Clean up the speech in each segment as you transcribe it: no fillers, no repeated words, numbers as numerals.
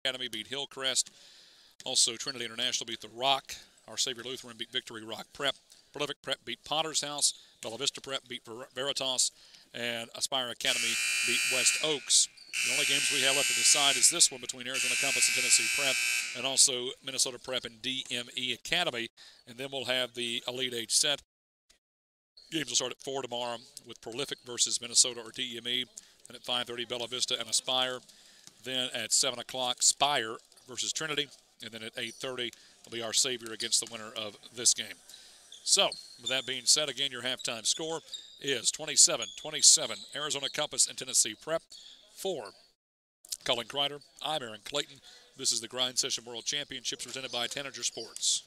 Academy beat Hillcrest. Also, Trinity International beat The Rock. Our Savior Lutheran beat Victory Rock Prep. Prolific Prep beat Potter's House. Bella Vista Prep beat Veritas. And Aspire Academy beat West Oaks. The only games we have left to decide is this one between Arizona Compass and Tennessee Prep, and also Minnesota Prep and DME Academy. And then we'll have the Elite Eight set. Games will start at 4 tomorrow with Prolific versus Minnesota or DME. Then at 5:30, Bella Vista and Aspire. Then at 7 o'clock, Spire versus Trinity. And then at 8:30 will be our Savior against the winner of this game. So, with that being said, again, your halftime score is 27-27, Arizona Compass and Tennessee Prep. For Colin Kreider, I'm Aaron Clayton. This is the Grind Session World Championships presented by Tanager Sports.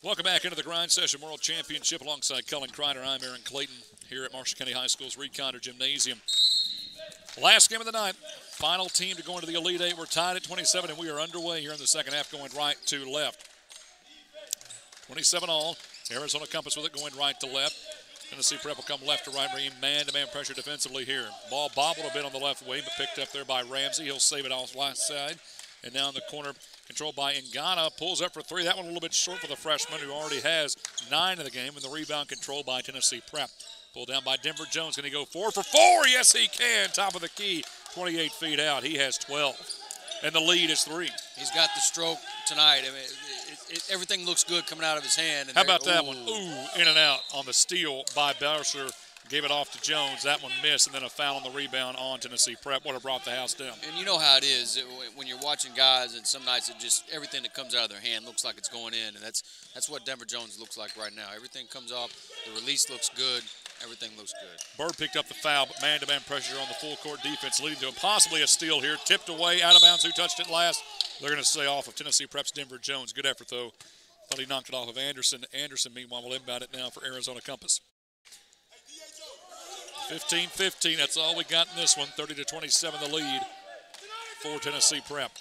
Welcome back into the Grind Session World Championship alongside Colin Kreider. I'm Aaron Clayton here at Marshall County High School's Reed Conder Gymnasium. Last game of the night, final team to go into the Elite Eight. We're tied at 27, and we are underway here in the second half, going right to left. 27 all. Arizona Compass with it going right to left. Tennessee Prep will come left to right, bringing man-to-man pressure defensively here. Ball bobbled a bit on the left wing, but picked up there by Ramsey. He'll save it off left side. And now in the corner, controlled by Ngana, pulls up for three. That one a little bit short for the freshman who already has 9 in the game. And the rebound controlled by Tennessee Prep. Pulled down by Denver Jones. Can he go 4 for 4? Yes, he can. Top of the key, 28 feet out. He has 12. And the lead is 3. He's got the stroke tonight. I mean, everything looks good coming out of his hand. And how about that one? Ooh, in and out on the steal by Belcher. Gave it off to Jones. That one missed, and then a foul on the rebound on Tennessee Prep. Would have brought the house down. And you know how it is when you're watching guys, and some nights it just everything that comes out of their hand looks like it's going in, and that's what Denver Jones looks like right now. Everything comes off. The release looks good. Everything looks good. Bird picked up the foul, but man-to-man pressure on the full-court defense, leading to possibly a steal here. Tipped away, out of bounds. Who touched it last? They're going to say off of Tennessee Prep's Denver Jones. Good effort, though. Thought he knocked it off of Anderson. Anderson, meanwhile, will inbound it now for Arizona Compass. 15-15, that's all we got in this one. 30-27 the lead for Tennessee Prep.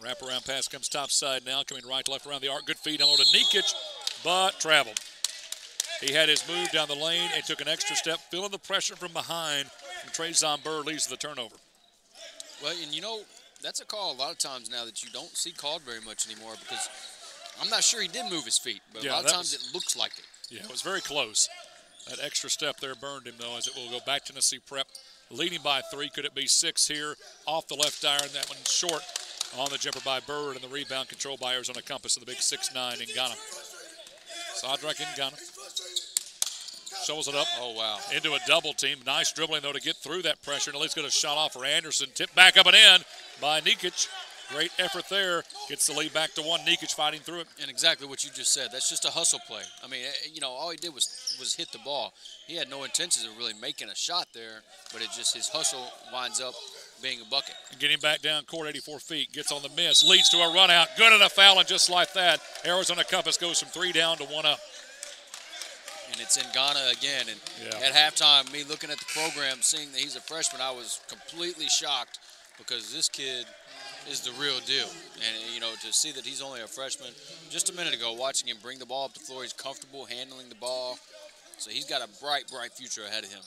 Wraparound pass comes top side now, coming right to left around the arc. Good feed down to Nikic, but traveled. He had his move down the lane and took an extra step, feeling the pressure from behind. And Trezon Bird leads to the turnover. Well, and you know, that's a call a lot of times now that you don't see called very much anymore, because I'm not sure he did move his feet, but a lot of times it looks like it. Yeah, it was very close. That extra step there burned him, though, as it will go back to Tennessee Prep. Leading by 3. Could it be 6 here? Off the left iron. That one short on the jumper by Bird, and the rebound controlled by Arizona Compass of the big 6'9" Ngana. Sadrak Ngana. shows it up. Oh, wow. Into a double team. Nice dribbling, though, to get through that pressure and at least get a shot off for Anderson. Tipped back up and in by Nikic. Great effort there. Gets the lead back to 1. Nikic fighting through it. And exactly what you just said. That's just a hustle play. I mean, you know, all he did was hit the ball. He had no intentions of really making a shot there, but it just his hustle winds up being a bucket. And getting back down court, 84 feet. Gets on the miss. Leads to a run out. Good at a foul, and just like that, Arizona Compass goes from 3 down to 1 up. And it's in Ghana again. And yeah. At halftime, me looking at the program, seeing that he's a freshman, I was completely shocked because this kid is the real deal. And, you know, to see that he's only a freshman, just a minute ago, watching him bring the ball up the floor, he's comfortable handling the ball. So he's got a bright, bright future ahead of him.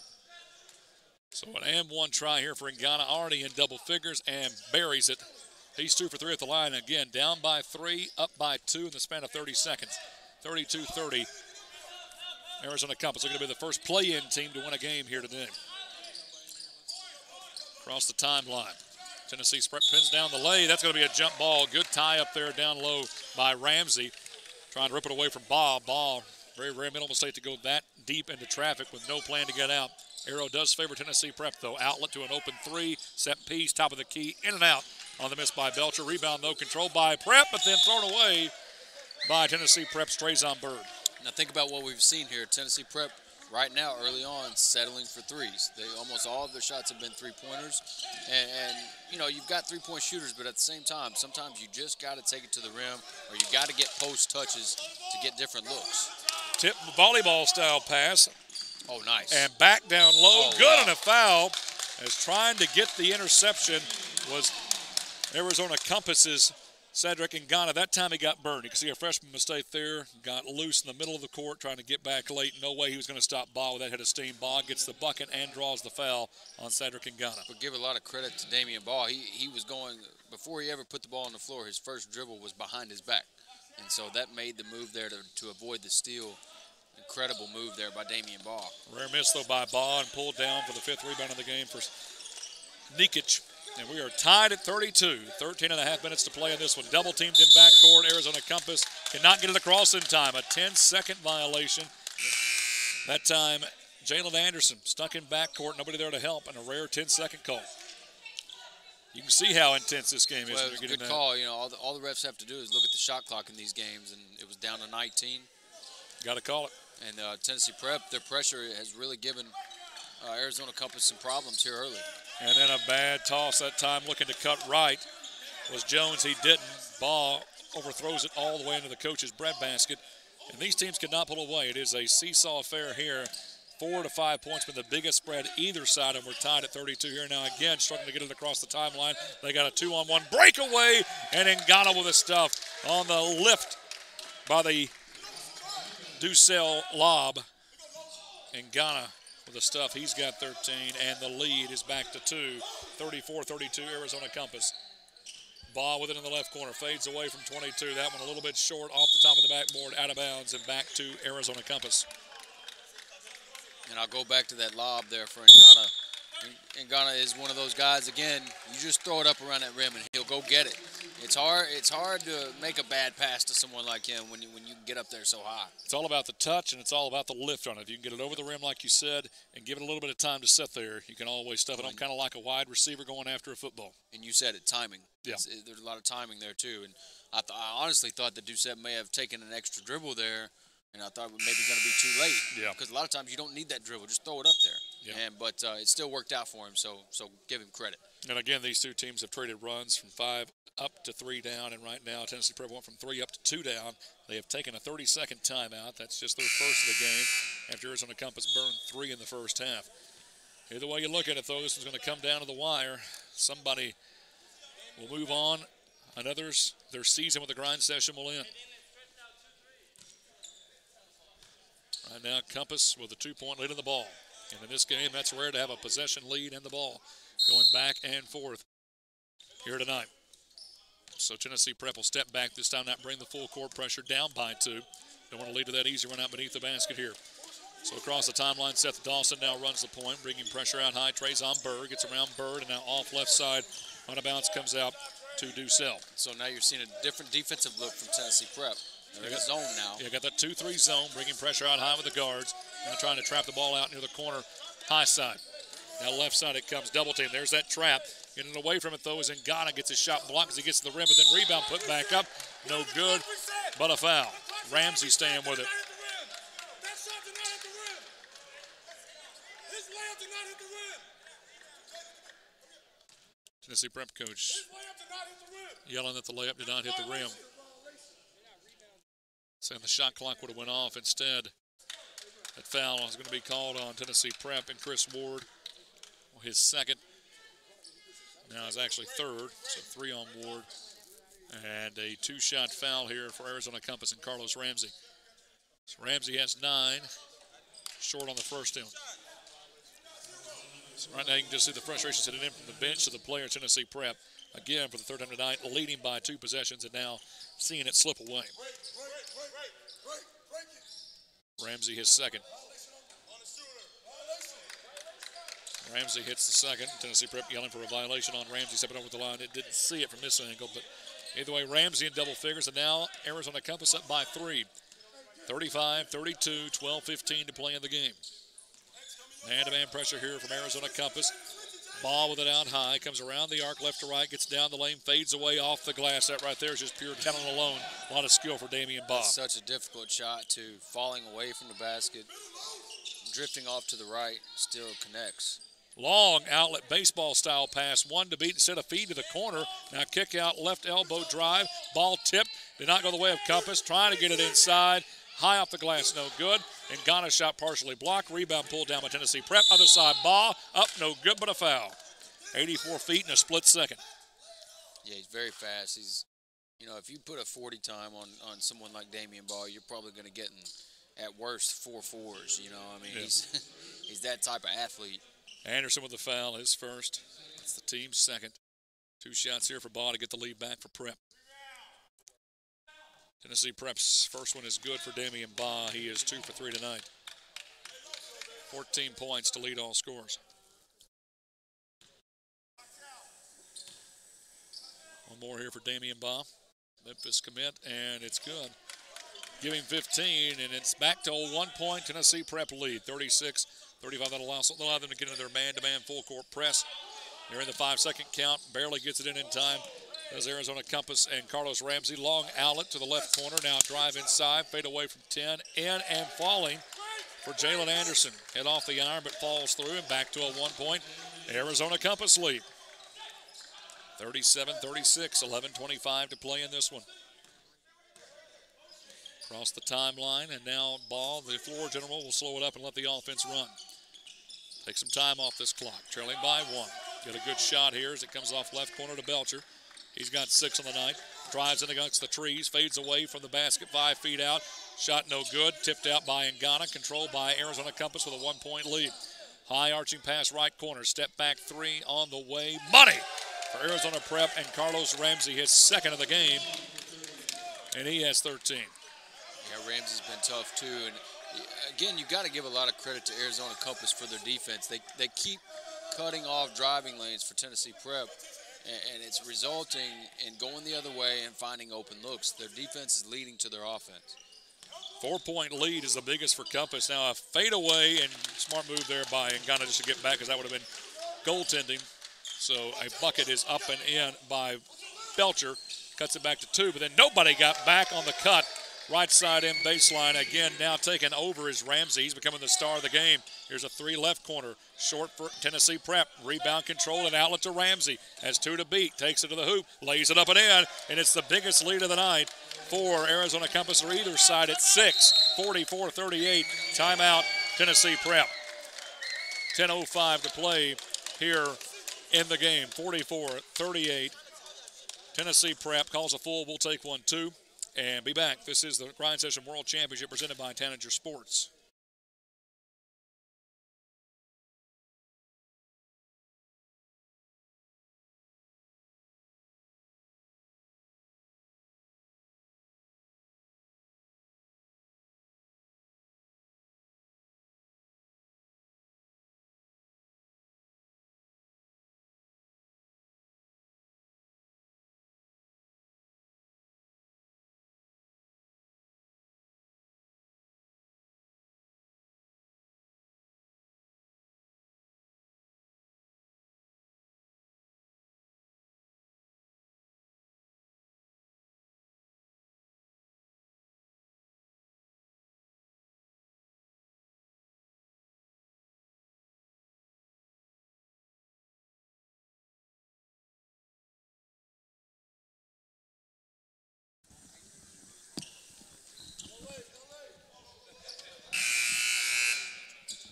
So an and-one try here for Ngana, already in double figures, and buries it. He's 2 for 3 at the line. Again, down by 3, up by 2 in the span of 30 seconds. 32-30. Arizona Compass are going to be the first play-in team to win a game here today. Across the timeline. Tennessee pins down the lay. That's going to be a jump ball. Good tie up there down low by Ramsey. Trying to rip it away from Ball. Ball, very, very minimal mistake to go that deep into traffic with no plan to get out. Arrow does favor Tennessee Prep, though. Outlet to an open 3. Set piece, top of the key, in and out on the miss by Belcher. Rebound, no control by Prep, but then thrown away by Tennessee Prep's Trezon Bird. Now think about what we've seen here. Tennessee Prep right now, early on, settling for threes. Almost all of their shots have been three-pointers. And, you know, you've got three-point shooters, but at the same time, sometimes you just got to take it to the rim or you got to get post touches to get different looks. Tip volleyball-style pass. Oh, nice. And back down low. Oh, good wow. And a foul. As trying to get the interception was Arizona Compass's Cedric Ngana. That time he got burned. You can see a freshman mistake there. Got loose in the middle of the court trying to get back late. No way he was going to stop Ball with that head of steam. Ball gets the bucket and draws the foul on Cedric Ngana. But give a lot of credit to Damian Ball. He was going, before he ever put the ball on the floor, his first dribble was behind his back. And so that made the move there to avoid the steal. Incredible move there by Damian Ball. Rare miss, though, by Ball and pulled down for the 5th rebound of the game for Nikic. And we are tied at 32. 13 and a half minutes to play in this one. Double teamed in backcourt. Arizona Compass cannot get it across in time. A 10-second violation. That time, Jalen Anderson stuck in backcourt. Nobody there to help. And a rare 10-second call. You can see how intense this game is. Well, it was a good call. You know, all the refs have to do is look at the shot clock in these games, and it was down to 19. Got to call it. And Tennessee Prep, their pressure has really given Arizona Compass some problems here early. And then a bad toss that time, looking to cut right was Jones. He didn't. Ball overthrows it all the way into the coach's breadbasket. And these teams could not pull away. It is a seesaw affair here. 4 to 5 points, been the biggest spread either side, and we're tied at 32 here now. Again, struggling to get it across the timeline. They got a 2-on-1 breakaway, and Ngana with the stuff on the lift by the Ducell lob. Ngana with the stuff. He's got 13, and the lead is back to 2. 34-32, Arizona Compass. Ball with it in the left corner. Fades away from 22. That one a little bit short off the top of the backboard, out of bounds, and back to Arizona Compass. And I'll go back to that lob there for Ngana. Ngana is one of those guys, again, you just throw it up around that rim and he'll go get it. It's hard to make a bad pass to someone like him when you get up there so high. It's all about the touch, and it's all about the lift on it. If you can get it over the rim, like you said, and give it a little bit of time to sit there, you can always stuff it on, kind of like a wide receiver going after a football. And you said it, timing. Yeah. There's a lot of timing there, too. And I honestly thought that Doucette may have taken an extra dribble there, and I thought it was maybe going to be too late. Yeah. Because a lot of times you don't need that dribble. Just throw it up there. Yeah. But it still worked out for him, so give him credit. And, again, these two teams have traded runs from 5 up to 3 down, and right now Tennessee Prep went from 3 up to 2 down. They have taken a 30-second timeout. That's just their first of the game after Arizona Compass burned 3 in the first half. Either way you look at it, though, this is going to come down to the wire. Somebody will move on, and others, their season with the grind session will end. Right now, Compass with a 2-point lead in the ball. And in this game, that's rare to have a possession lead in the ball going back and forth here tonight. So Tennessee Prep will step back this time, not bring the full court pressure, down by 2. Don't want to lead to that easy run out beneath the basket here. So across the timeline, Seth Dawson now runs the point, bringing pressure out high. Trezon Bird gets around Bird, and now off left side, on a bounce, comes out to Ducell. So now you're seeing a different defensive look from Tennessee Prep. They're in a zone now. Yeah, got that 2-3 zone, bringing pressure out high with the guards. Now trying to trap the ball out near the corner, high side. Now left side it comes, double team. There's that trap. Getting away from it though is Ngana, gets his shot blocked as he gets to the rim, but then rebound put back up. No good, but a foul. Ramsey staying with it. Tennessee Prep coach yelling that the layup did not hit the rim. Saying the shot clock would have went off instead. That foul is going to be called on Tennessee Prep and Chris Ward. Well, his second. Now is actually third, so 3 on Ward. And a 2-shot foul here for Arizona Compass and Carlos Ramsey. So Ramsey has 9, short on the first end. So right now you can just see the frustration sitting in from the bench to the player, Tennessee Prep. Again, for the third time tonight, leading by 2 possessions and now seeing it slip away. Ramsey his second. Ramsey hits the second. Tennessee Prep yelling for a violation on Ramsey stepping over the line. It didn't see it from this angle, but either way, Ramsey in double figures, and now Arizona Compass up by 3. 35-32, 12-15 to play in the game. Man-to-man pressure here from Arizona Compass. Ball with it out high, comes around the arc, left to right, gets down the lane, fades away off the glass. That right there is just pure talent alone. A lot of skill for Damian Baugh. Such a difficult shot, too. Falling away from the basket, drifting off to the right, still connects. Long outlet baseball style pass, one to beat instead of feed to the corner. Now kick out, left elbow drive, ball tipped, did not go the way of Compass, trying to get it inside. High off the glass, no good. And Ghana shot partially blocked. Rebound pulled down by Tennessee Prep. Other side, Baugh, up, no good, but a foul. 84 feet in a split second. Yeah, he's very fast. He's, you know, if you put a 40 time on someone like Damian Baugh, you're probably going to get at worst 4 4s. You know, I mean, yeah. He's that type of athlete. Anderson with the foul, his first. That's the team's second. 2 shots here for Baugh to get the lead back for Prep. Tennessee Prep's first one is good for Damian Baugh. He is 2 for 3 tonight. 14 points to lead all scores. One more here for Damian Baugh. Memphis commit, and it's good. Give him 15, and it's back to a 1-point Tennessee Prep lead. 36-35. That'll allow them to get into their man-to-man full-court press. They're in the 5-second count. Barely gets it in time. As Arizona Compass and Carlos Ramsey. Long outlet to the left corner. Now drive inside. Fade away from 10. In and falling for Jalen Anderson. Head off the iron, but falls through and back to a 1-point Arizona Compass lead. 37-36. 11:25 to play in this one. Across the timeline, and now Ball, the floor general, will slow it up and let the offense run. Take some time off this clock. Trailing by 1. Get a good shot here as it comes off left corner to Belcher. He's got 6 on the night. Drives in against the trees. Fades away from the basket 5 feet out. Shot no good. Tipped out by Ngana. Controlled by Arizona Compass with a 1-point lead. High arching pass right corner. Step back 3 on the way. Money for Arizona Prep and Carlos Ramsey. His second of the game. And he has 13. Yeah, Ramsey's been tough too. And again, you've got to give a lot of credit to Arizona Compass for their defense. They keep cutting off driving lanes for Tennessee Prep. And it's resulting in going the other way and finding open looks. Their defense is leading to their offense. 4-point lead is the biggest for Compass. Now a fadeaway and smart move there by Ngana just to get back, because that would have been goaltending. So a bucket is up and in by Belcher. Cuts it back to 2, but then nobody got back on the cut. Right side in baseline. Again, now taking over is Ramsey. He's becoming the star of the game. Here's a 3 left corner. Short for Tennessee Prep. Rebound control and outlet to Ramsey. Has 2 to beat. Takes it to the hoop. Lays it up and in. And it's the biggest lead of the night for Arizona Compass or either side at 6. 44-38. Timeout, Tennessee Prep. 10:05 to play here in the game. 44-38. Tennessee Prep calls a full. We'll take 1, 2. And be back. This is the Grind Session World Championship presented by Tanager Sports.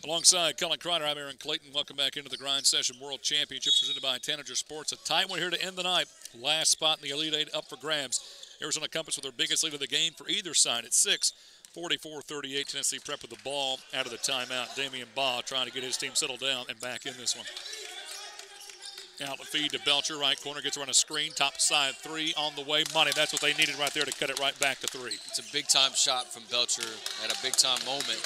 Alongside Colin Kreider, I'm Aaron Clayton. Welcome back into the Grind Session World Championship presented by Tanager Sports. A tight one here to end the night. Last spot in the Elite Eight up for grabs. Arizona Compass with their biggest lead of the game for either side at 6. 44-38, Tennessee Prep with the ball out of the timeout. Damian Baugh trying to get his team settled down and back in this one. Out the feed to Belcher, right corner, gets around a screen, top side three on the way. Money, that's what they needed right there to cut it right back to 3. It's a big-time shot from Belcher at a big-time moment.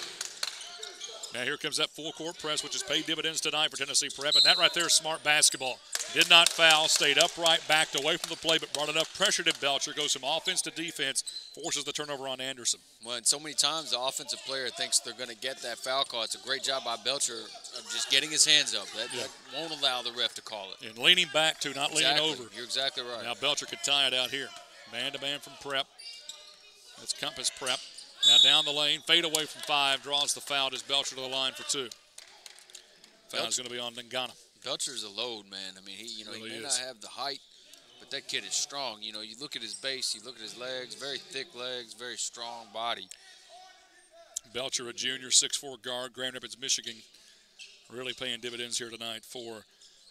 Now here comes that full court press, which has paid dividends tonight for Tennessee Prep, and that right there is smart basketball. Did not foul, stayed upright, backed away from the play, but brought enough pressure to Belcher, goes from offense to defense, forces the turnover on Anderson. Well, and so many times the offensive player thinks they're going to get that foul call. It's a great job by Belcher of just getting his hands up. That won't allow the ref to call it. And leaning back to, not leaning over. You're exactly right. Now Belcher could tie it out here. Man-to-man from Prep. That's Compass Prep. Now down the lane, fade away from 5, draws the foul, as Belcher to the line for 2. Foul's going to be on Ngana. Belcher's a load, man. I mean, he may not have the height, but that kid is strong. You know, you look at his base, you look at his legs, very thick legs, very strong body. Belcher, a junior, 6'4" guard, Grand Rapids, Michigan, really paying dividends here tonight for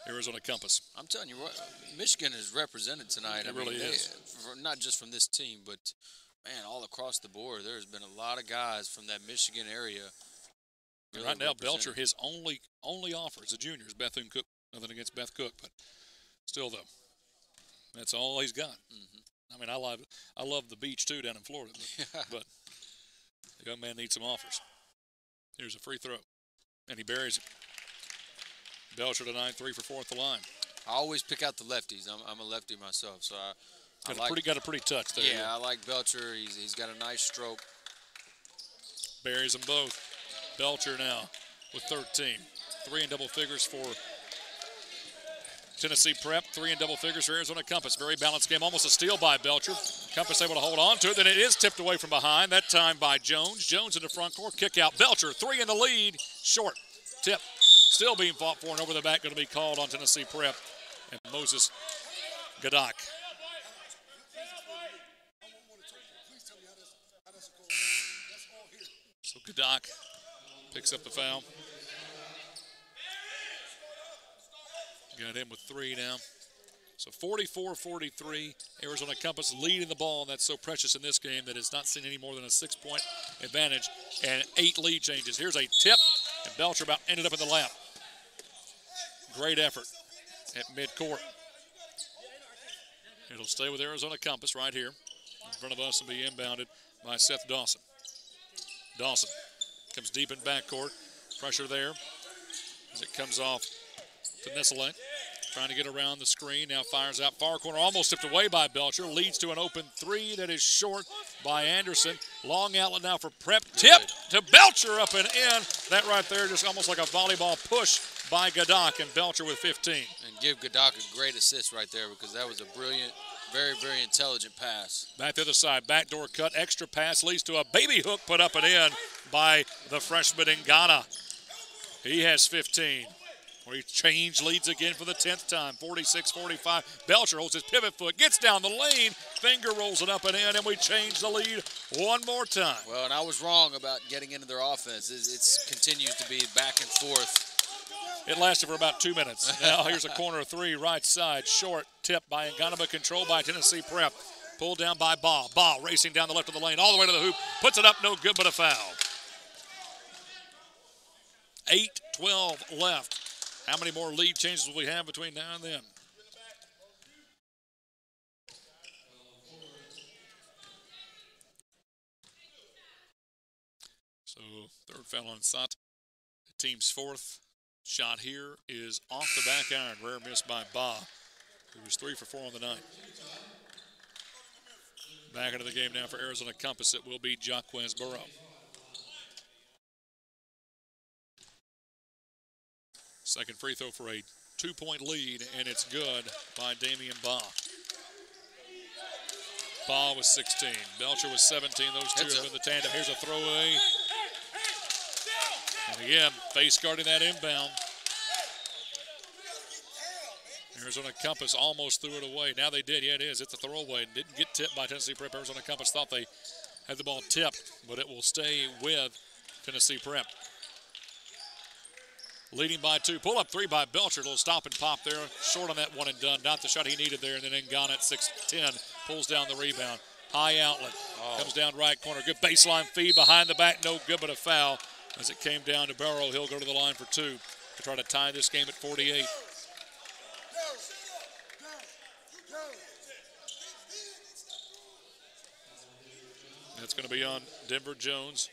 Arizona Compass. I'm telling you what, Michigan is represented tonight. It really is. Not just from this team, but man, all across the board, there's been a lot of guys from that Michigan area. Really right now, Belcher, his only offer as a junior is Bethune-Cook. Nothing against Beth Cook, but still, though, that's all he's got. I mean, I love the beach, too, down in Florida, but the young man needs some offers. Here's a free throw, and he buries it. Belcher tonight, 3 for 4 at the line. I always pick out the lefties. I'm a lefty myself, so got a pretty touch there. Yeah, I like Belcher. He's got a nice stroke. Buries them both. Belcher now with 13. 3 in double figures for Tennessee Prep. 3 in double figures for Arizona Compass. Very balanced game. Almost a steal by Belcher. Compass able to hold on to it. Then it is tipped away from behind. That time by Jones. Jones in the front court. Kick out. Belcher, 3 in the lead. Short. Tip. Still being fought for, and over the back going to be called on Tennessee Prep. And Moses Gadak. So Gadak picks up the foul. Got him with 3 now. So 44-43, Arizona Compass leading the ball, and that's so precious in this game that it's not seen any more than a 6-point advantage and 8 lead changes. Here's a tip, and Belcher about ended up in the lap. Great effort at midcourt. It'll stay with Arizona Compass right here in front of us and be inbounded by Seth Dawson. Dawson comes deep in backcourt. Pressure there as it comes off to Nisselek. Trying to get around the screen. Now fires out far corner. Almost tipped away by Belcher. Leads to an open 3 that is short by Anderson. Long outlet now for Prep. Tip to Belcher up and in. That right there just almost like a volleyball push by Gadak, and Belcher with 15. And give Gadak a great assist right there, because that was a brilliant, very, very intelligent pass. Back to the other side. Backdoor cut. Extra pass leads to a baby hook put up and in by the freshman Ngana. He has 15. Where he changed leads again for the 10th time. 46-45. Belcher holds his pivot foot, gets down the lane, finger rolls it up and in, and we change the lead one more time. Well, and I was wrong about getting into their offense. It continues to be back and forth. It lasted for about 2 minutes. Now here's a corner 3, right side, short tip by Ngana, but controlled by Tennessee Prep. Pulled down by Baugh. Baugh racing down the left of the lane, all the way to the hoop, puts it up, no good, but a foul. 8-12 left. How many more lead changes will we have between now and then? So, third foul on Sat. The team's 4th shot here is off the back iron. Rare miss by Baugh, who was 3 for 4 on the night. Back into the game now for Arizona Compass. It will be Jaquez Burrow. Second free throw for a 2-point lead, and it's good by Damian Baugh. Baugh was 16. Belcher was 17. Those two have been the tandem. Here's a throwaway. And again, face guarding that inbound. Arizona Compass almost threw it away. Now they did. Yeah, it is. It's a throwaway. Didn't get tipped by Tennessee Prep. Arizona Compass thought they had the ball tipped, but it will stay with Tennessee Prep. leading by 2. Pull-up 3 by Belcher. A little stop and pop there. Short on that one and done. Not the shot he needed there. And then Ngana at 6'10" pulls down the rebound. High outlet. Comes down right corner. Good baseline feed behind the back. No good, but a foul. As it came down to Barrow, he'll go to the line for 2 to try to tie this game at 48. That's going to be on Denver Jones.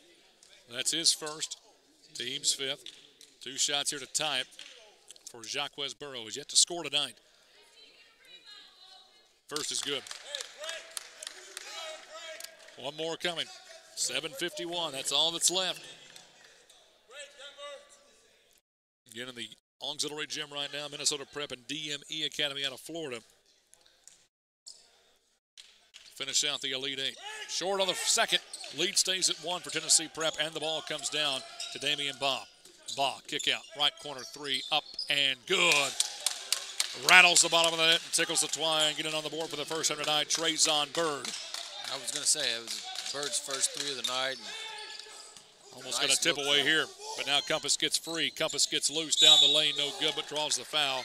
That's his first. Team's 5th. 2 shots here to tie it for Jacquez Burrow. He's yet to score tonight. First is good. One more coming. 7:51. That's all that's left. Again in the auxiliary gym right now, Minnesota Prep and DME Academy out of Florida. Finish out the Elite 8. Short on the second. Lead stays at 1 for Tennessee Prep, and the ball comes down to Damian Baugh. Baugh, kick out, right corner 3, up and good. Rattles the bottom of the net and tickles the twine. Getting on the board for the first time tonight, Trayson Bird. I was going to say, it was Bird's first 3 of the night. Almost going to tip away here, but now Compass gets free. Compass gets loose down the lane, no good, but draws the foul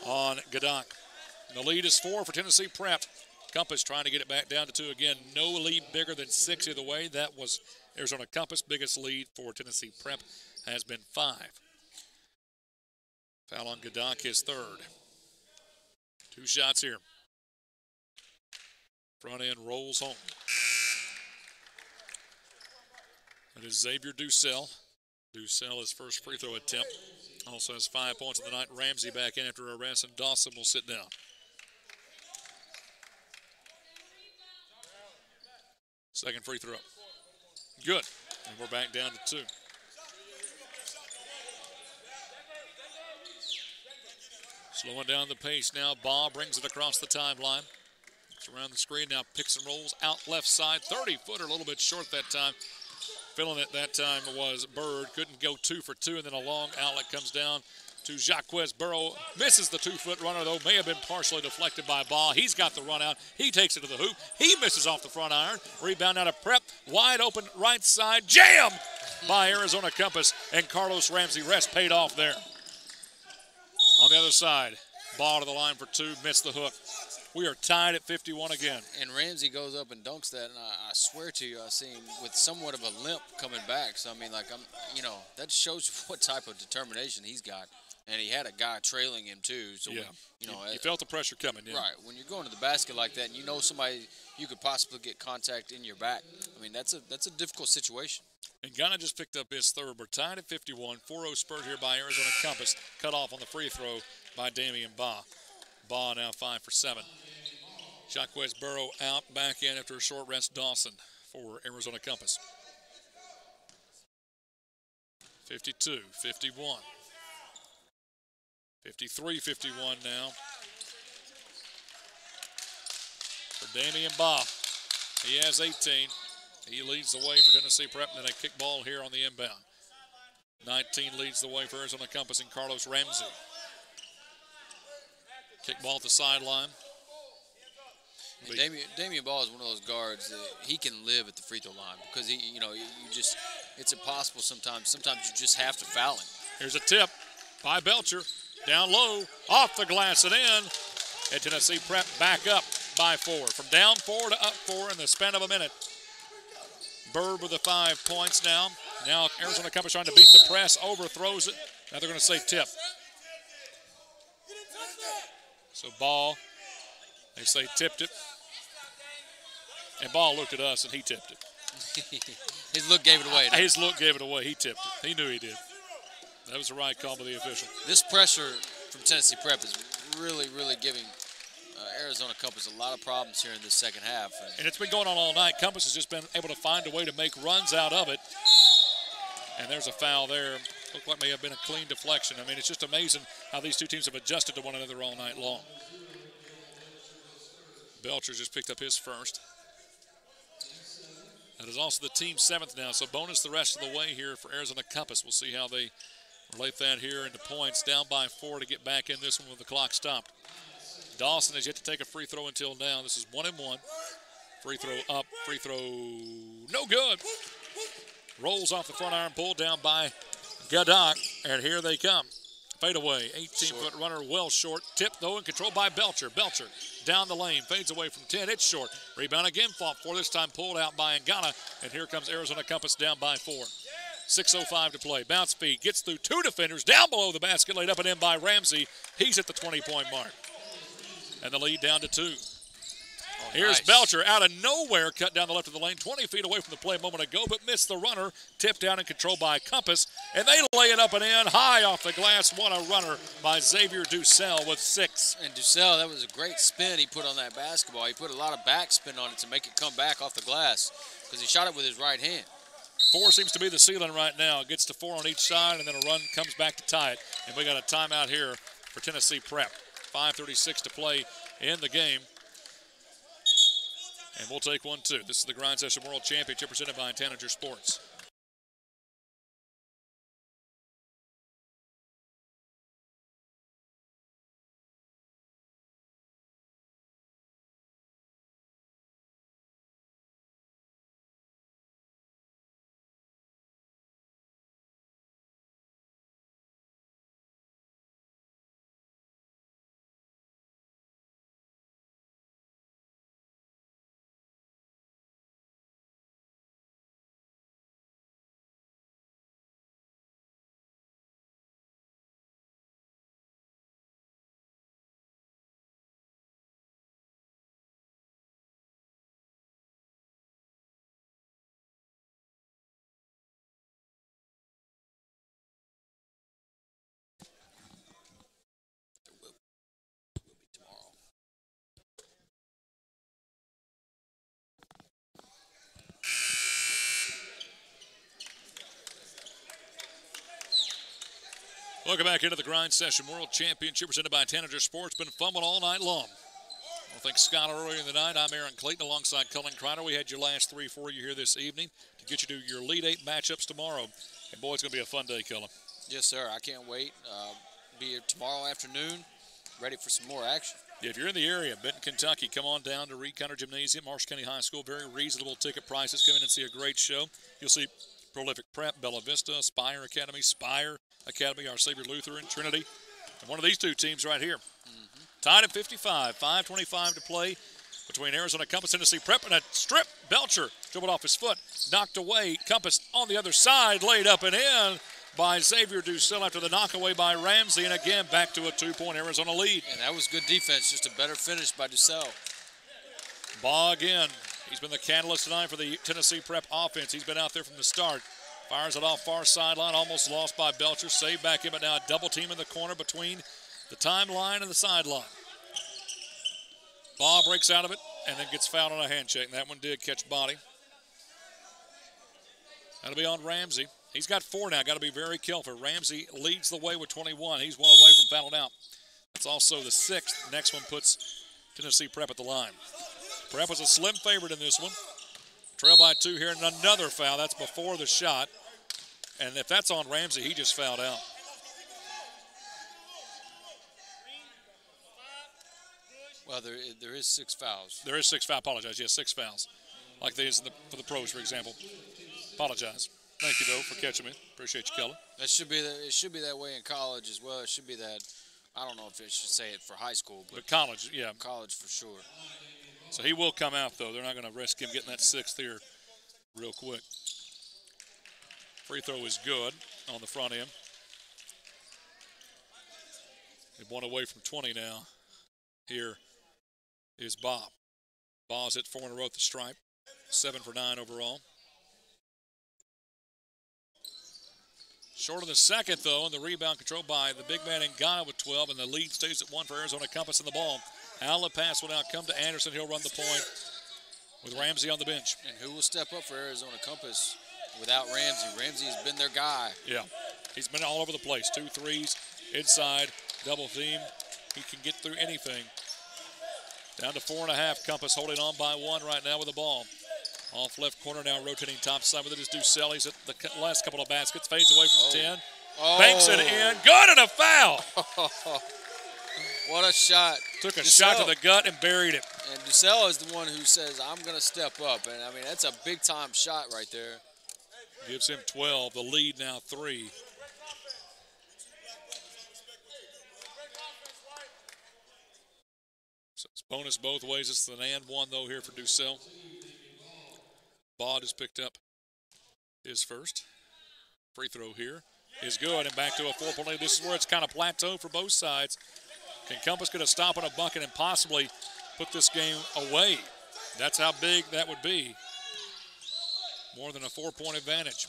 on Gadak. The lead is 4 for Tennessee Prep. Compass trying to get it back down to 2 again. No lead bigger than 6 either way. That was Arizona Compass. Biggest lead for Tennessee Prep has been 5. Foul on Gadak, his 3rd. 2 shots here. Front end rolls home. That is Xavier Ducell. Ducell, his first free throw attempt. Also has 5 points of the night. Ramsey back in after a rest, and Dawson will sit down. Second free throw. Good. And we're back down to 2. Slowing down the pace now. Baugh brings it across the timeline. It's around the screen now. Picks and rolls out left side. 30-footer, a little bit short that time. Filling it that time was Bird. Couldn't go 2 for 2, and then a long outlet comes down to Jacquez Burrow. Misses the 2-foot runner, though. May have been partially deflected by Baugh. He's got the run out. He takes it to the hoop. He misses off the front iron. Rebound out of Prep. Wide open right side. Jam by Arizona Compass. And Carlos Ramsey. Rest paid off there. On the other side, Baugh to the line for 2. Missed the hook. We are tied at 51 again. And Ramsey goes up and dunks that, and I swear to you, I see him with somewhat of a limp coming back. So, I mean, that shows what type of determination he's got. And he had a guy trailing him, too. So, yeah. You felt the pressure coming, yeah. Right. When you're going to the basket like that and you know somebody, you could possibly get contact in your back, I mean, that's a difficult situation. And Ghana just picked up his 3rd. We're tied at 51. 4-0 spurt here by Arizona Compass. Cut off on the free throw by Damian Baugh. Baugh now 5 for 7. Jacquez Burrow out, back in after a short rest. Dawson for Arizona Compass. 52, 51. 53-51 now for Damian Baugh. He has 18. He leads the way for Tennessee Prep, and then a kick ball here on the inbound. 19 leads the way for Arizona Compass and Carlos Ramsey. Kick ball at the sideline. Damian Baugh is one of those guards that he can live at the free throw line because it's impossible sometimes. Sometimes you just have to foul him. Here's a tip by Belcher. Down low, off the glass and in. And Tennessee Prep back up by 4. From down 4 to up 4 in the span of a minute. Bird with the 5 points now. Now Arizona Compass trying to beat the press, overthrows it. Now they're going to say tip. So Ball, they say tipped it. And Ball looked at us and he tipped it. His look gave it away. His look gave it away. He tipped it. He knew he did. That was the right call by the official. This pressure from Tennessee Prep is really, really giving Arizona Compass a lot of problems here in this second half. And it's been going on all night. Compass has just been able to find a way to make runs out of it. And there's a foul there. Looked like may have been a clean deflection. I mean, it's just amazing how these two teams have adjusted to one another all night long. Belcher just picked up his first. That is also the team's 7th now, so bonus the rest of the way here for Arizona Compass. We'll see how they relate that here into points. Down by 4 to get back in this one with the clock stopped. Dawson has yet to take a free throw until now. This is 1-1. Free throw up, free throw no good. Rolls off the front iron, pulled down by Gadak, and here they come. Fade away, 18-foot runner, well short. Tip, though, and controlled by Belcher. Belcher down the lane, fades away from 10. It's short. Rebound again, fought for. This time pulled out by Ngana, and here comes Arizona Compass down by 4. 6:05 to play. Bounce feed, gets through 2 defenders, down below the basket, laid up and in by Ramsey. He's at the 20-point mark. And the lead down to 2. Oh, Here's nice. Belcher out of nowhere, cut down the left of the lane, 20 feet away from the play a moment ago, but missed the runner. Tipped down and controlled by Compass, and they lay it up and in, high off the glass. What a runner by Xavier Ducell with 6. And Ducell, that was a great spin he put on that basketball. He put a lot of backspin on it to make it come back off the glass because he shot it with his right hand. 4 seems to be the ceiling right now. It gets to 4 on each side, and then a run comes back to tie it. And we got a timeout here for Tennessee Prep. 5:36 to play in the game. And we'll take one, too. This is the Grind Session World Championship presented by Tanager Sports. Welcome back into the Grind Session World Championship presented by Tanager Sports. Been fun one all night long. I think Scott earlier in the night. I'm Aaron Clayton alongside Cullen Kreiner. We had your last 3 for you here this evening to get you to your Elite 8 matchups tomorrow. And boy, it's going to be a fun day, Cullen. Yes, sir. I can't wait. Be here tomorrow afternoon, ready for some more action. Yeah, if you're in the area, Benton, Kentucky, come on down to Reed County Gymnasium, Marshall County High School. Very reasonable ticket prices. Come in and see a great show. You'll see Prolific Prep, Bella Vista, Spire Academy, Our Savior Lutheran, Trinity. And one of these 2 teams right here. Tied at 55, 5:25 to play between Arizona Compass, Tennessee Prep, and a strip. Belcher dribbled off his foot, knocked away. Compass on the other side, laid up and in by Xavier Ducell after the knockaway by Ramsey, and again back to a 2-point Arizona lead. And that was good defense, just a better finish by Ducell. Baugh again. He's been the catalyst tonight for the Tennessee Prep offense. He's been out there from the start. Fires it off far sideline, almost lost by Belcher. Saved back in, but now a double team in the corner between the timeline and the sideline. Baugh breaks out of it and then gets fouled on a handshake, and that one did catch body. That'll be on Ramsey. He's got 4 now. Got to be very careful. Ramsey leads the way with 21. He's 1 away from fouling out. That's also the 6th. Next one puts Tennessee Prep at the line. Prep was a slim favorite in this one. Trail by 2 here, and another foul. That's before the shot. And if that's on Ramsey, he just fouled out. Well, there is 6 fouls. There is 6 fouls. Apologize. Yes, 6 fouls. Like there is for the pros, for example. Apologize. Thank you, though, for catching me. Appreciate you, Kelly. It should be that way in college as well. It should be that. I don't know if it should say it for high school, but college, yeah. College for sure. So he will come out, though. They're not going to risk him getting that 6th here real quick. Free throw is good on the front end. They've 1 away from 20 now. Here is Bob. Ball's hit 4 in a row at the stripe. 7 for 9 overall. Short of the second, though, and the rebound controlled by the big man in Ghana with 12, and the lead stays at 1 for Arizona Compass in the ball. Outlet pass will now come to Anderson. He'll run the point with Ramsey on the bench. And who will step up for Arizona Compass without Ramsey? Ramsey has been their guy. Yeah, he's been all over the place. 2 threes, inside, double team. He can get through anything. Down to 4.5. Compass holding on by 1 right now with the ball. Off left corner now, rotating top side with it is Ducell. He's at the last couple of baskets. Fades away from 10. Banks it in. Good, and a foul. What a shot. Took a shot to the gut and buried it. And Ducell is the one who says, I'm going to step up. And, I mean, that's a big-time shot right there. Gives him 12. The lead now 3. Bonus both ways. It's an and one, though, here for Ducell. Baugh has picked up his first. Free throw here is good, and back to a 4-point lead. This is where it's kind of plateaued for both sides. Can Compass get a stop on a bucket and possibly put this game away? That's how big that would be. More than a 4-point advantage.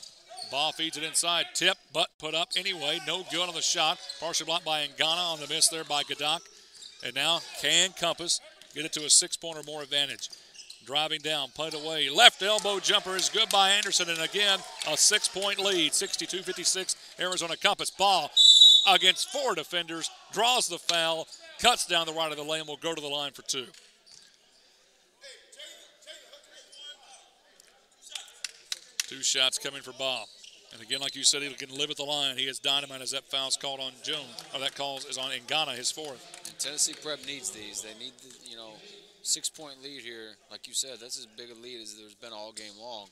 Baugh feeds it inside. Tip, but put up anyway. No good on the shot. Partially blocked by Ngana on the miss there by Gadak. And now can Compass get it to a 6-point or more advantage? Driving down, put it away. Left elbow jumper is good by Anderson. And again, a 6-point lead. 62-56, Arizona Compass. Baugh against 4 defenders. Draws the foul. Cuts down the right of the lane. Will go to the line for 2. Two shots coming for Baugh. And again, like you said, he can live at the line. He is dynamite as that foul's called on Jones. Or that call is on Ngana, his 4th. And Tennessee Prep needs these. They need, 6-point lead here. Like you said, that's as big a lead as there's been all game long.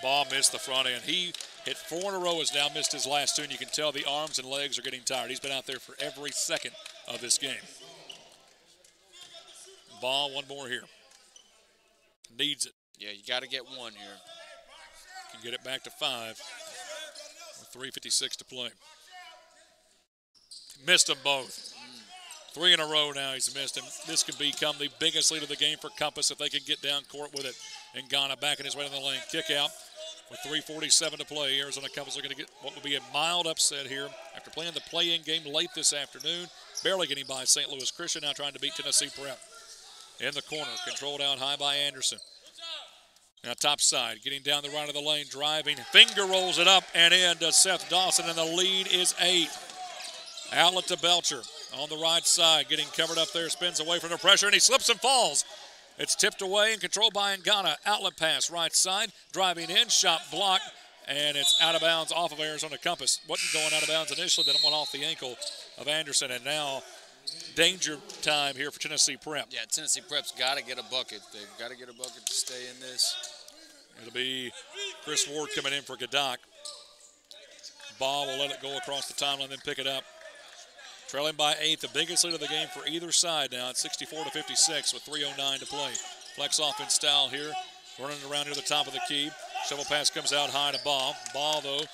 Baugh missed the front end. He hit 4 in a row, has now missed his last 2, and you can tell the arms and legs are getting tired. He's been out there for every second of this game. Baugh, one more here. Needs it. Yeah, you got to get one here. Can get it back to 5 with 3:56 to play. Missed them both. 3 in a row now he's missed them. This could become the biggest lead of the game for Compass if they can get down court with it. And Ngana back in his way to the lane. Kick out with 3:47 to play. Arizona Compass are going to get what will be a mild upset here after playing the play-in game late this afternoon. Barely getting by St. Louis Christian, now trying to beat Tennessee Prep. In the corner, controlled out high by Anderson. Now top side, getting down the right of the lane, driving. Finger rolls it up and in to Seth Dawson, and the lead is 8. Outlet to Belcher on the right side, getting covered up there, spins away from the pressure, and he slips and falls. It's tipped away and controlled by Ngana. Outlet pass, right side, driving in, shot blocked, and it's out of bounds off of Arizona Compass. Wasn't going out of bounds initially, then it went off the ankle of Anderson, and now danger time here for Tennessee Prep. Yeah, Tennessee Prep's got to get a bucket. They've got to get a bucket to stay in this. It'll be Chris Ward coming in for Gadak. Ball will let it go across the timeline, then pick it up. Trailing by 8, the biggest lead of the game for either side now at 64-56 with 3:09 to play. Flex offense style here, running around near the top of the key. Shovel pass comes out high to Baugh. Baugh, though,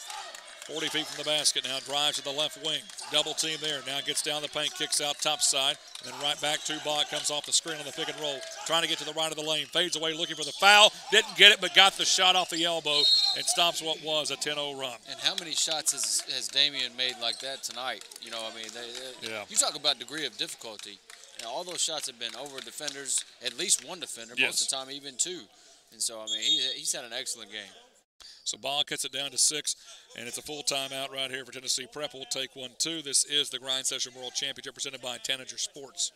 40 feet from the basket now, drives to the left wing. Double team there, now gets down the paint, kicks out top side, and then right back to Baugh. Comes off the screen on the pick and roll, trying to get to the right of the lane. Fades away looking for the foul. Didn't get it, but got the shot off the elbow and stops what was a 10-0 run. And how many shots has Damian made like that tonight? You know, I mean, yeah. You talk about degree of difficulty. You know, all those shots have been over defenders, at least one defender, yes. Most of the time even 2. And so, I mean, he's had an excellent game. So Baugh cuts it down to 6, and it's a full timeout right here for Tennessee Prep. We'll take 1-2. This is the Grind Session World Championship presented by Tanager Sports.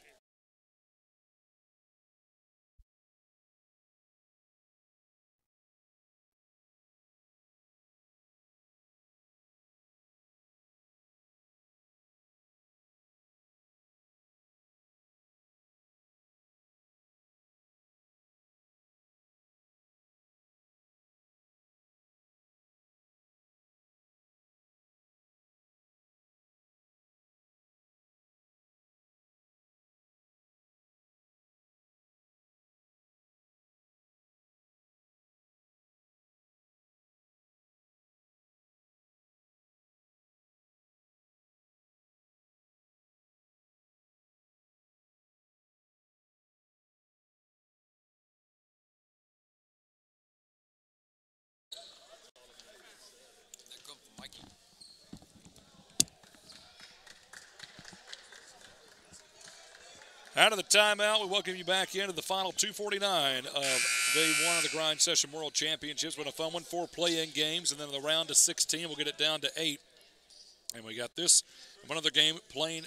Out of the timeout, we welcome you back into the final 2:49 of day 1 of the Grind Session World Championships. Been a fun one, 4 play-in games, and then the round to 16, we'll get it down to 8. And we got this, one other game playing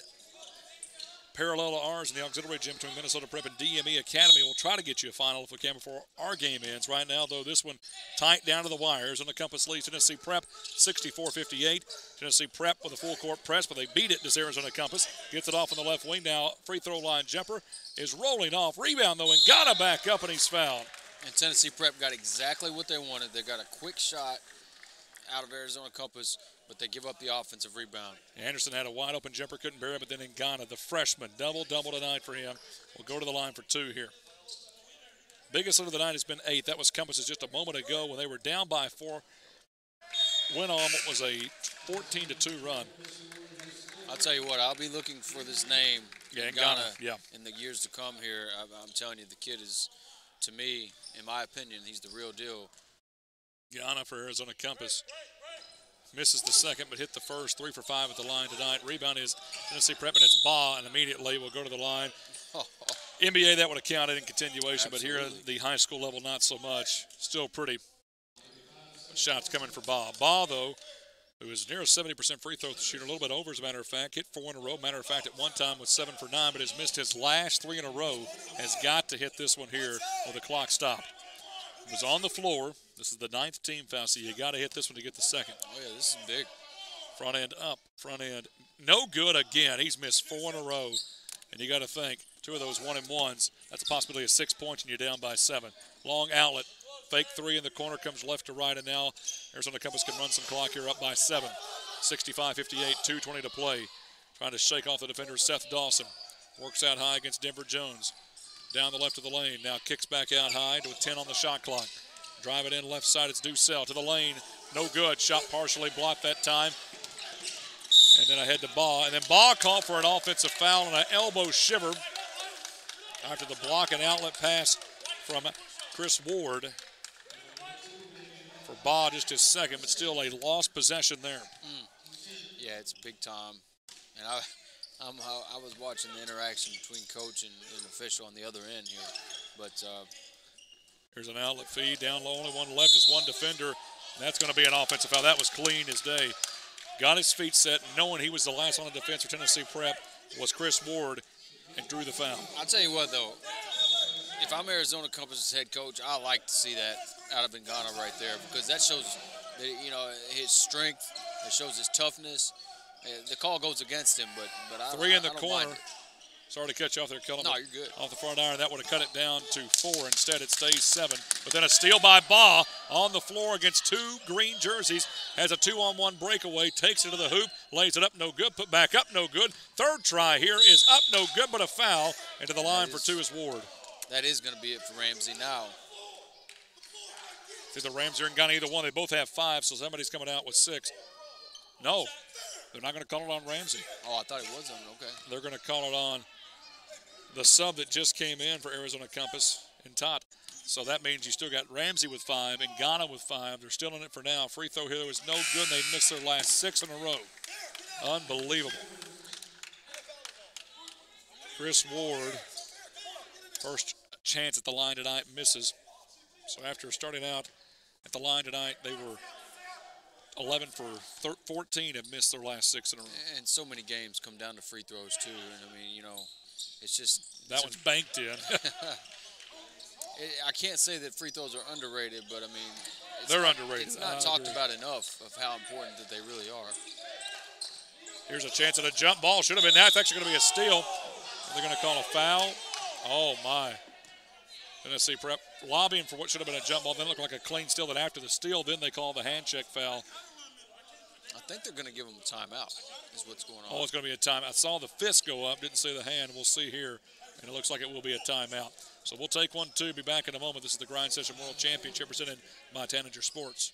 parallel to ours in the auxiliary gym between Minnesota Prep and DME Academy. We'll try to get you a final if we can before our game ends. Right now, though, this one tight down to the wires. On the Compass leads Tennessee Prep 64-58. Tennessee Prep with a full court press, but they beat it. This Arizona Compass gets it off on the left wing. Now free throw line jumper is rolling off. Rebound, though, and got it back up, and he's fouled. And Tennessee Prep got exactly what they wanted. They got a quick shot out of Arizona Compass, but they give up the offensive rebound. Anderson had a wide open jumper, couldn't bury it, but then Ngana, the freshman, double tonight for him, will go to the line for 2 here. Biggest lead of the night has been 8. That was Compass's just a moment ago when they were down by 4. Went on what was a 14-2 run. I'll tell you what, I'll be looking for this name, Ngana, in the years to come here. I'm telling you, the kid is, to me, in my opinion, he's the real deal. Ngana for Arizona Compass. Misses the second, but hit the first. 3 for 5 at the line tonight. Rebound is Tennessee Prep, and it's Baugh, and immediately will go to the line. NBA, that would have counted in continuation, Absolutely. but here at the high school level, not so much. Still pretty. Shots coming for Baugh. Baugh, though, who is near a 70% free throw shooter, a little bit over, as a matter of fact. Hit 4 in a row. Matter of fact, at one time was 7 for 9, but has missed his last 3 in a row. Has got to hit this one here with the clock stopped. Was on the floor. This is the 9th team foul, so you got to hit this one to get the second. Oh, yeah, this is big. Front end up, front end. No good again. He's missed 4 in a row. And you got to think, 2 of those 1-and-1s, that's a possibility of 6 points, and you're down by 7. Long outlet. Fake 3 in the corner, comes left to right, and now Arizona Compass can run some clock here up by 7. 65-58, 2:20 to play. Trying to shake off the defender, Seth Dawson. Works out high against Denver Jones. Down the left of the lane, now kicks back out high with 10 on the shot clock. Drive it in left side, it's Ducell to the lane. No good, shot partially blocked that time. And then ahead to Baugh. And then Baugh called for an offensive foul and an elbow shiver after the block and outlet pass from Chris Ward. For Baugh, just his second, but still a lost possession there. Yeah, it's big time. And I was watching the interaction between coach and official on the other end here. But here's an outlet feed down low. Only one left is one defender. That's going to be an offensive foul. That was clean as day. Got his feet set, knowing he was the last on the defense for Tennessee Prep was Chris Ward, and drew the foul. I'll tell you what, though. If I'm Arizona Compass's head coach, I like to see that out of Ngana right there, because that shows that, his strength. It shows his toughness. The call goes against him, but I 3 in the I don't corner. mind it. Sorry to cut you off there, Kellen. No, you're good. Off the front iron, that would have cut it down to 4. Instead, it stays 7. But then a steal by Baugh on the floor against 2 green jerseys. Has a 2-on-1 breakaway, takes it to the hoop, lays it up, no good. Put back up, no good. Third try here is up, no good, but a foul. Into the line for 2 is Ward. That is going to be it for Ramsey now. Either Ramsey or Ngana, either one. They both have 5, so somebody's coming out with 6. No, they're not going to call it on Ramsey. Oh, I thought it was on. Okay. They're going to call it on the sub that just came in for Arizona Compass and Tot. So that means you still got Ramsey with 5 and Ngana with 5. They're still in it for now. Free throw here was no good. They missed their last 6 in a row. Unbelievable. Chris Ward, first chance at the line tonight, misses. So after starting out at the line tonight, they were 11 for 14, have missed their last 6 in a row. And so many games come down to free throws too. And I mean, it's just that one's banked in. I can't say that free throws are underrated, but I mean, they're underrated. It's not talked about enough of how important that they really are. Here's a chance at a jump ball. Should have been that. It's actually going to be a steal. They're going to call a foul. Oh my. Tennessee Prep lobbying for what should have been a jump ball. Then looked like a clean steal. That after the steal, then they call the hand check foul. I think they're going to give them a timeout is what's going on. Oh, it's going to be a timeout. I saw the fist go up. Didn't see the hand. We'll see here. And it looks like it will be a timeout. So we'll take 1-2. Be back in a moment. This is the Grind Session World Championship presented by Tanager Sports.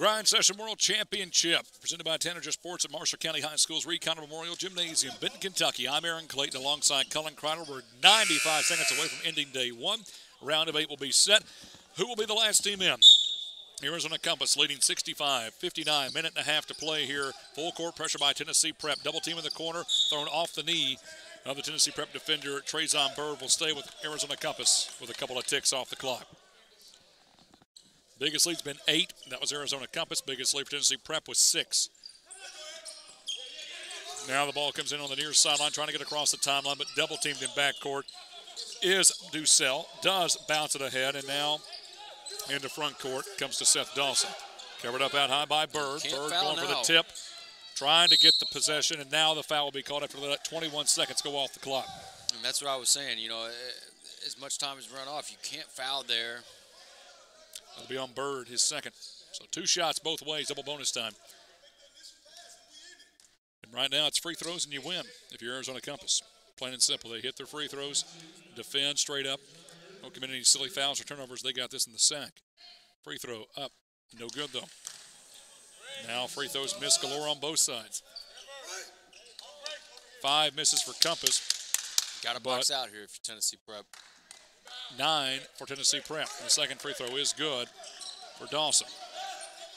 Grind Session World Championship, presented by Tanager Sports at Marshall County High School's Recon Memorial Gymnasium, Benton, Kentucky. I'm Aaron Clayton alongside Cullen Kreider. We're 95 seconds away from ending day one. Round of 8 will be set. Who will be the last team in? Arizona Compass leading 65-59. Minute and a half to play here. Full court pressure by Tennessee Prep. Double team in the corner, thrown off the knee of the Tennessee Prep defender. Trezon Bird will stay with Arizona Compass with a couple of ticks off the clock. Biggest lead's been 8. That was Arizona Compass. Biggest lead for Tennessee Prep was 6. Now the ball comes in on the near sideline, trying to get across the timeline, but double teamed in backcourt is Ducell. Does bounce it ahead, and now into front court comes to Seth Dawson. Covered up out high by Bird. Bird going for the tip, trying to get the possession, and now the foul will be called after that 21 seconds go off the clock. And that's what I was saying. You know, as much time as run off, you can't foul there. It'll be on Bird, his second. So 2 shots both ways, double bonus time. And right now it's free throws and you win if you're Arizona Compass. Plain and simple. They hit their free throws, defend straight up. Don't commit any silly fouls or turnovers. They got this in the sack. Free throw up. No good, though. Now free throws miss galore on both sides. 5 misses for Compass. Got to box out here for Tennessee Prep. 9 for Tennessee Prep. And the second free throw is good for Dawson.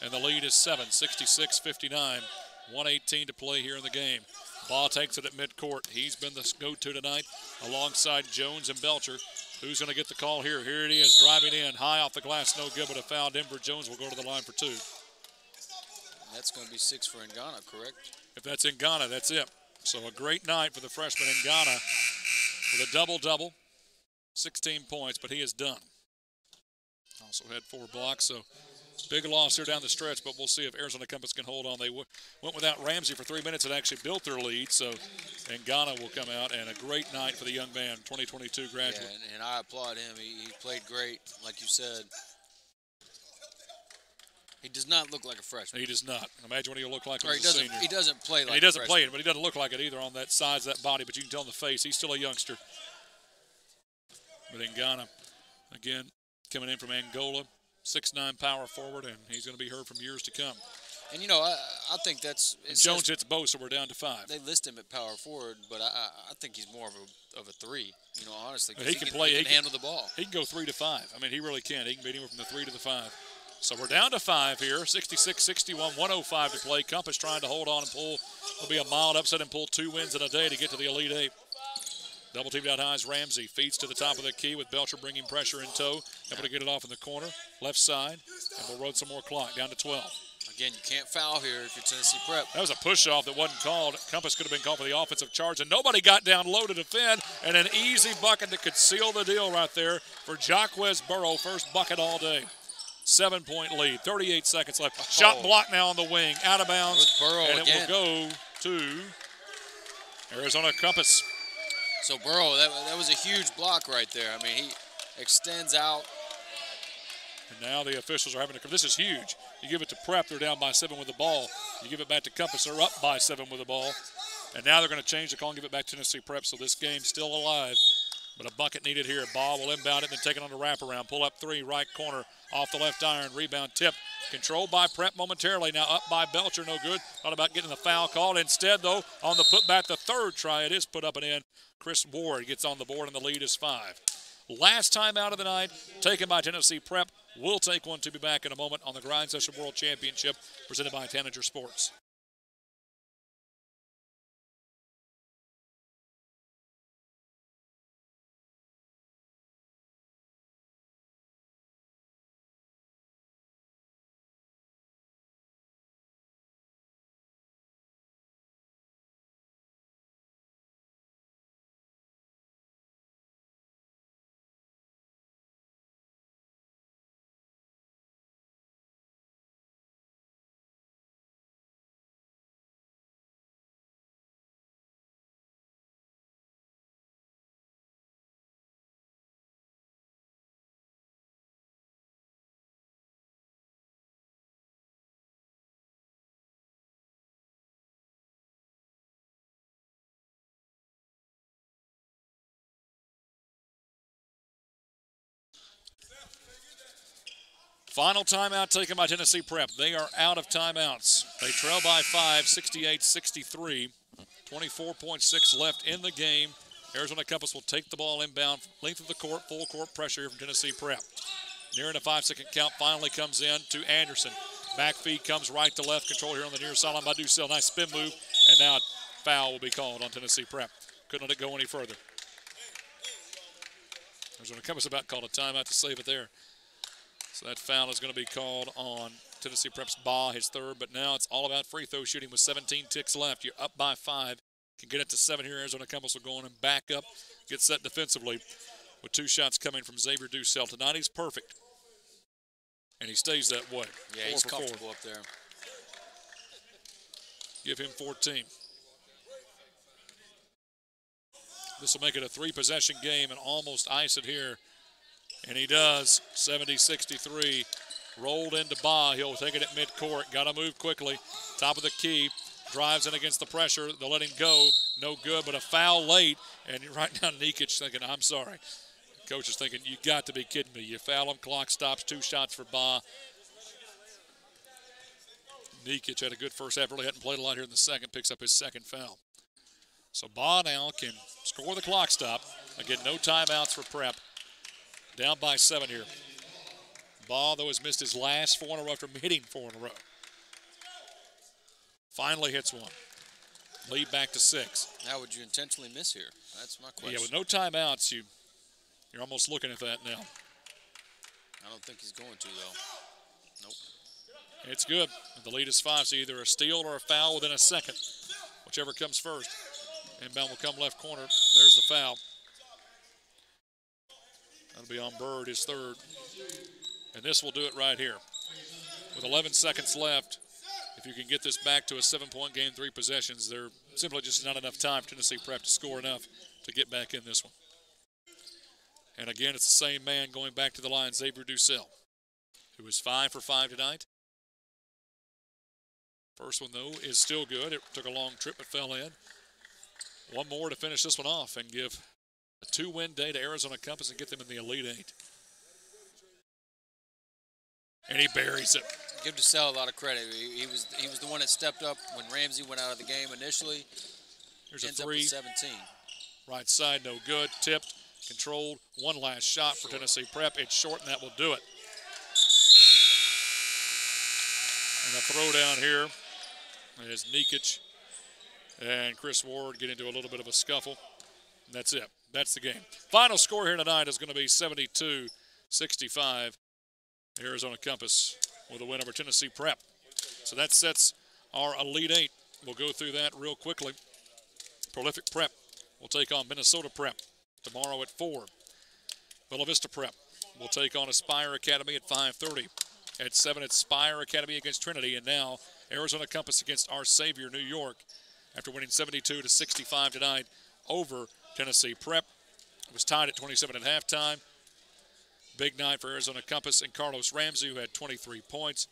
And the lead is 7, 66-59. 1:18 to play here in the game. Ball takes it at midcourt. He's been the go-to tonight alongside Jones and Belcher. Who's going to get the call here? Here it is, driving in. High off the glass, no good, but a foul. Denver Jones will go to the line for 2. That's going to be 6 for Ngana, correct? If that's Ngana, that's it. So a great night for the freshman Ngana with a double-double. 16 points, but he is done. Also had 4 blocks, so big loss here down the stretch, but we'll see if Arizona Compass can hold on. They went without Ramsey for 3 minutes and actually built their lead, so Ngana will come out, and a great night for the young man, 2022 graduate. Yeah, and I applaud him. He played great, like you said. He does not look like a freshman. He does not. Imagine what he'll look like when he's a senior. He doesn't play like and he doesn't play it, but he doesn't look like it either on that size, that body, but you can tell in the face he's still a youngster. But Ngana, again, coming in from Angola, 6'9" power forward, and he's going to be heard from years to come. And, you know, I think that's – Jones hits both, so we're down to 5. They list him at power forward, but I think he's more of a 3, you know, honestly. He can play. He can handle the ball. He can go 3 to 5. I mean, he really can. He can beat anywhere from the 3 to the 5. So we're down to 5 here, 66-61, 1:05 to play. Compass trying to hold on and pull. It'll be a mild upset and pull 2 wins in a day to get to the Elite 8. Double teamed out high is Ramsey. Feeds to the top of the key with Belcher bringing pressure in tow. Able to get it off in the corner, left side, and we'll run some more clock down to 12. Again, you can't foul here if you're Tennessee Prep. That was a push-off that wasn't called. Compass could have been called for the offensive charge, and nobody got down low to defend, and an easy bucket that could seal the deal right there for Jaquez Burrow. First bucket all day. 7-point lead, 38 seconds left. Shot blocked now on the wing, out of bounds, and it will go to Arizona Compass. So Burrow, that was a huge block right there. I mean, he extends out. And now the officials are having to – this is huge. You give it to Prep, they're down by 7 with the ball. You give it back to Compass, they're up by 7 with the ball. And now they're going to change the call and give it back to Tennessee Prep, so this game's still alive. But a bucket needed here. Ball will inbound it and then take it on the wraparound. Pull up 3, right corner, off the left iron. Rebound tip. Controlled by Prep momentarily. Now up by Belcher, no good. Thought about getting the foul called. Instead, though, on the putback, the third try, it is put up and in. Chris Ward gets on the board, and the lead is 5. Last time out of the night, taken by Tennessee Prep. We'll take one to be back in a moment on the Grind Session World Championship presented by Tanager Sports. Final timeout taken by Tennessee Prep. They are out of timeouts. They trail by 5, 68-63. 24.6 left in the game. Arizona Compass will take the ball inbound, length of the court, full court pressure here from Tennessee Prep. Nearing a 5-second count, finally comes in to Anderson. Back feed comes right to left, control here on the near sideline by Ducell. Nice spin move, and now a foul will be called on Tennessee Prep. Couldn't let it go any further. Arizona Compass about called a timeout to save it there. So that foul is going to be called on Tennessee Prep's Baugh, his third, but now it's all about free throw shooting with 17 ticks left. You're up by 5. Can get it to 7 here. Arizona Compass will go on and back up, get set defensively with 2 shots coming from Xavier Ducell. Tonight he's perfect, and he stays that way. Yeah, he's comfortable up there. Give him 14. This will make it a 3-possession game and almost ice it here. And he does. 70-63. Rolled into Baugh. He'll take it at midcourt. Got to move quickly. Top of the key. Drives in against the pressure. They'll let him go. No good, but a foul late. And right now, Nikic thinking, I'm sorry. Coach is thinking, you got to be kidding me. You foul him. Clock stops. 2 shots for Baugh. Nikic had a good first half. Really hadn't played a lot here in the second. Picks up his second foul. So Baugh now can score the clock stop. Again, no timeouts for Prep. Down by 7 here. Baugh, though, has missed his last 4 in a row after hitting 4 in a row. Finally hits one. Lead back to 6. How would you intentionally miss here? That's my question. Yeah, with no timeouts, you're almost looking at that now. I don't think he's going to, though. Nope. It's good. The lead is 5, so either a steal or a foul within a second. Whichever comes first. Inbound will come left corner. There's the foul. That'll be on Bird, his third. And this will do it right here. With 11 seconds left, if you can get this back to a 7-point game, 3 possessions, there simply just not enough time for Tennessee Prep to score enough to get back in this one. And again, it's the same man going back to the line, Xavier Ducell, who is 5 for 5 tonight. First one, though, is still good. It took a long trip but fell in. One more to finish this one off and give a 2-win day to Arizona Compass and get them in the Elite 8. And he buries it. Give Ducell a lot of credit. He was the one that stepped up when Ramsey went out of the game initially. Here's a Ends 3. up with 17. Right side, no good. Tipped, controlled. One last shot for Tennessee Prep. It's short, and that will do it. And a throw down here as Nikic and Chris Ward get into a little bit of a scuffle. And that's it. That's the game. Final score here tonight is going to be 72-65. Arizona Compass with a win over Tennessee Prep. So that sets our Elite 8. We'll go through that real quickly. Prolific Prep will take on Minnesota Prep tomorrow at 4. Bella Vista Prep will take on Aspire Academy at 5:30. At 7, it's Aspire Academy against Trinity. And now Arizona Compass against Our Savior, New York, after winning 72-65 tonight over Tennessee Prep. It was tied at 27 at halftime. Big night for Arizona Compass and Carlos Ramsey, who had 23 points.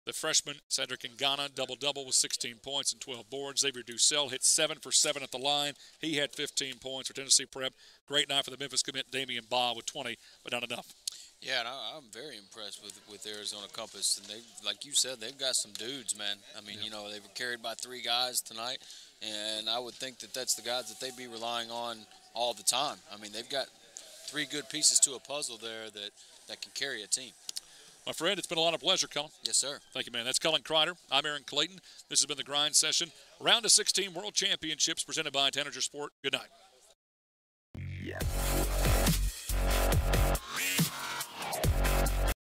The freshman, Cedric Ngana, double-double with 16 points and 12 boards. Xavier Ducell hit 7 for 7 at the line. He had 15 points for Tennessee Prep. Great night for the Memphis commit, Damian Baugh, with 20, but not enough. Yeah, and I'm very impressed with Arizona Compass. And they, like you said, they've got some dudes, man. I mean, you know, they were carried by 3 guys tonight, and I would think that that's the guys that they'd be relying on all the time. I mean, they've got 3 good pieces to a puzzle there that can carry a team. My friend, it's been a lot of pleasure, Cullen. Yes, sir. Thank you, man. That's Cullen Kreider. I'm Aaron Clayton. This has been the Grind Session. Round of 16 World Championships presented by Tanager Sport. Good night.